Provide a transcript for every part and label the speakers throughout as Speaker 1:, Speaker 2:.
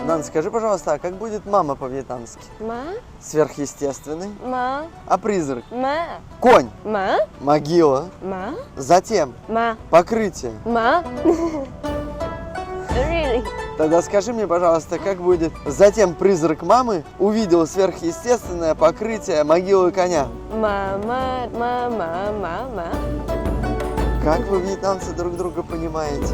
Speaker 1: Нан, скажи, пожалуйста, а как будет мама по-вьетнамски?
Speaker 2: Má.
Speaker 1: Сверхъестественный.
Speaker 2: Má.
Speaker 1: А призрак?
Speaker 2: Má.
Speaker 1: Конь.
Speaker 2: Má.
Speaker 1: Могила.
Speaker 2: Má.
Speaker 1: Затем
Speaker 2: Má.
Speaker 1: покрытие.
Speaker 2: Má. Really?
Speaker 1: Тогда скажи мне, пожалуйста, как будет затем призрак мамы увидел сверхъестественное покрытие могилы коня?
Speaker 2: Má. Má. Má. Má. Má. Má.
Speaker 1: Как вы, вьетнамцы, друг друга понимаете?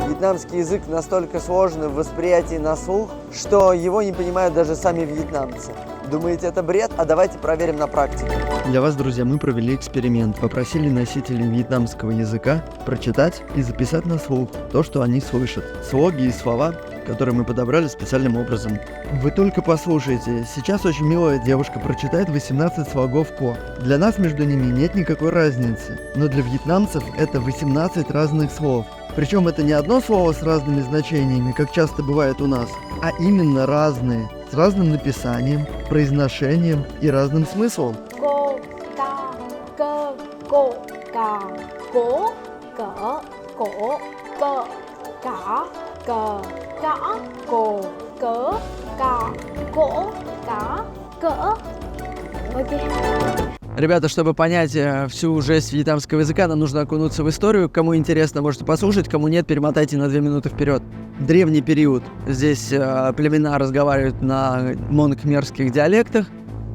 Speaker 1: Вьетнамский язык настолько сложный в восприятии на слух, что его не понимают даже сами вьетнамцы. Думаете, это бред? А давайте проверим на практике.
Speaker 3: Для вас, друзья, мы провели эксперимент. Попросили носителей вьетнамского языка прочитать и записать на слух то, что они слышат. Слоги и слова, которые мы подобрали специальным образом. Вы только послушайте. Сейчас очень милая девушка прочитает 18 слогов ко. Для нас между ними нет никакой разницы. Но для вьетнамцев это 18 разных слов. Причем это не одно слово с разными значениями, как часто бывает у нас, а именно разные, с разным написанием, произношением и разным смыслом.
Speaker 2: Cô, ca, cơ, cô, cà, cố, cỡ, cổ, cơ, cả, cờ, cả, cổ, cỡ, cà, cổ, cả, cỡ. Окей.
Speaker 4: Ребята, чтобы понять всю жесть вьетнамского языка, нам нужно окунуться в историю. Кому интересно, можете послушать, кому нет, перемотайте на 2 минуты вперед. Древний период. Здесь племена разговаривают на моно-кхмерских диалектах.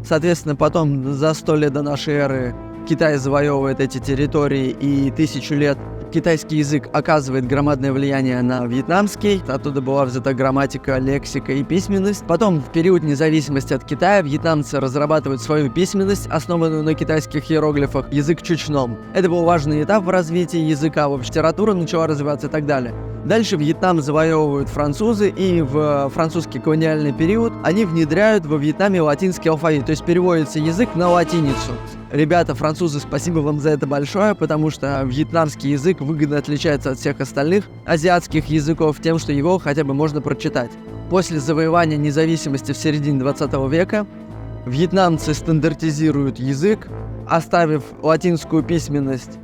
Speaker 4: Соответственно, потом за 100 лет до нашей эры Китай завоевывает эти территории, и 1000 лет китайский язык оказывает громадное влияние на вьетнамский. Оттуда была взята грамматика, лексика и письменность. Потом, в период независимости от Китая, вьетнамцы разрабатывают свою письменность, основанную на китайских иероглифах, язык чучном. Это был важный этап в развитии языка, литература начала развиваться и так далее. Дальше Вьетнам завоевывают французы, и в французский колониальный период они внедряют во Вьетнаме латинский алфавит, то есть переводится язык на латиницу. Ребята, французы, спасибо вам за это большое, потому что вьетнамский язык выгодно отличается от всех остальных азиатских языков тем, что его хотя бы можно прочитать. После завоевания независимости в середине 20 века вьетнамцы стандартизируют язык, оставив латинскую письменность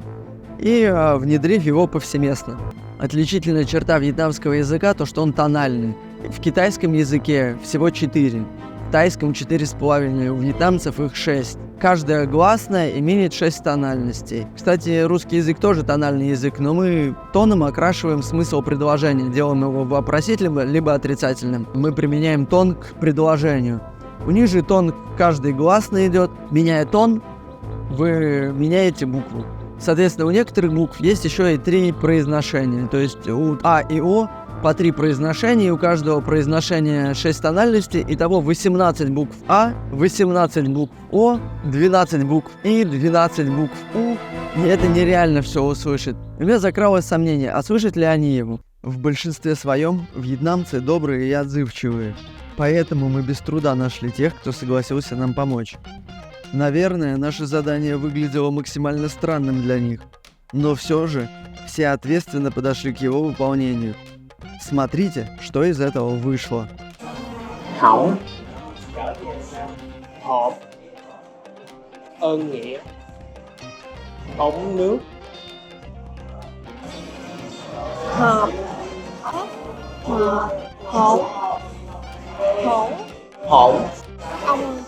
Speaker 4: и внедрив его повсеместно. Отличительная черта вьетнамского языка то, что он тональный. В китайском языке всего 4, в тайском 4,5, у вьетнамцев их 6. Каждая гласная имеет 6 тональностей. Кстати, русский язык тоже тональный язык, но мы тоном окрашиваем смысл предложения, делаем его вопросительным либо отрицательным. Мы применяем тон к предложению. У них же тон каждой гласной идет. Меняя тон, вы меняете букву. Соответственно, у некоторых букв есть еще и 3 произношения. То есть у А и О по 3 произношения, у каждого произношения 6 тональностей. Итого 18 букв А, 18 букв О, 12 букв И, 12 букв У. И это нереально все услышать. У меня закралось сомнение, а слышат ли они его?
Speaker 3: В большинстве своем вьетнамцы добрые и отзывчивые. Поэтому мы без труда нашли тех, кто согласился нам помочь. Наверное, наше задание выглядело максимально странным для них, но все же все ответственно подошли к его выполнению. Смотрите, что из этого вышло.
Speaker 5: Hỏng, hộp, ơn nghĩa, ống nước,
Speaker 2: Hộp. Hộp. Hổn.
Speaker 5: hỗn,
Speaker 2: Ông.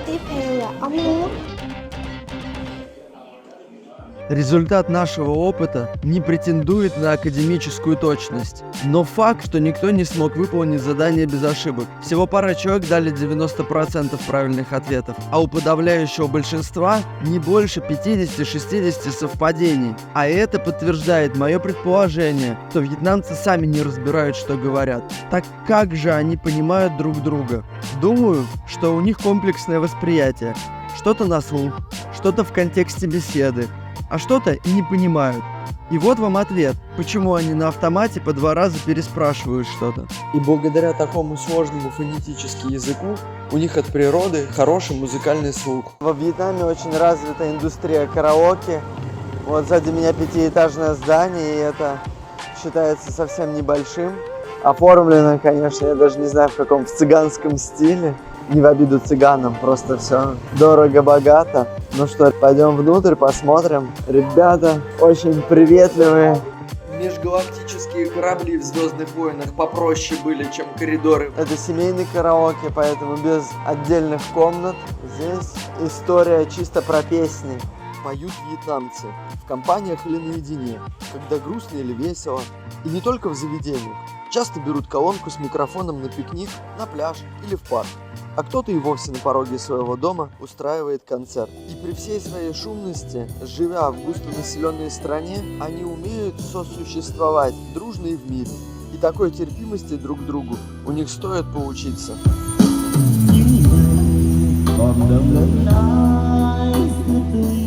Speaker 2: Tiếp theo là ống nước.
Speaker 3: Результат нашего опыта не претендует на академическую точность. Но факт, что никто не смог выполнить задание без ошибок. Всего пара человек дали 90% правильных ответов, а у подавляющего большинства не больше 50-60 совпадений. А это подтверждает мое предположение, что вьетнамцы сами не разбирают, что говорят. Так как же они понимают друг друга? Думаю, что у них комплексное восприятие. Что-то на слух, что-то в контексте беседы, а что-то и не понимают. И вот вам ответ, почему они на автомате по 2 раза переспрашивают что-то.
Speaker 1: И благодаря такому сложному фонетически языку у них от природы хороший музыкальный слух. Во Вьетнаме очень развита индустрия караоке. Вот сзади меня 5-этажное здание, и это считается совсем небольшим. Оформлено, конечно, я даже не знаю в каком, в цыганском стиле. Не в обиду цыганам, просто все дорого-богато. Ну что, пойдем внутрь, посмотрим. Ребята очень приветливые. Межгалактические
Speaker 3: космические корабли в «Звездных войнах» попроще были, чем коридоры.
Speaker 1: Это семейный караоке, поэтому без отдельных комнат. Здесь история чисто про песни.
Speaker 3: Поют вьетнамцы в компаниях или наедине, когда грустно или весело. И не только в заведениях. Часто берут колонку с микрофоном на пикник, на пляж или в парк. А кто-то и вовсе на пороге своего дома устраивает концерт. И при всей своей шумности, живя в густонаселенной стране, они умеют сосуществовать дружно и в мире. И такой терпимости друг к другу у них стоит поучиться.
Speaker 6: From the night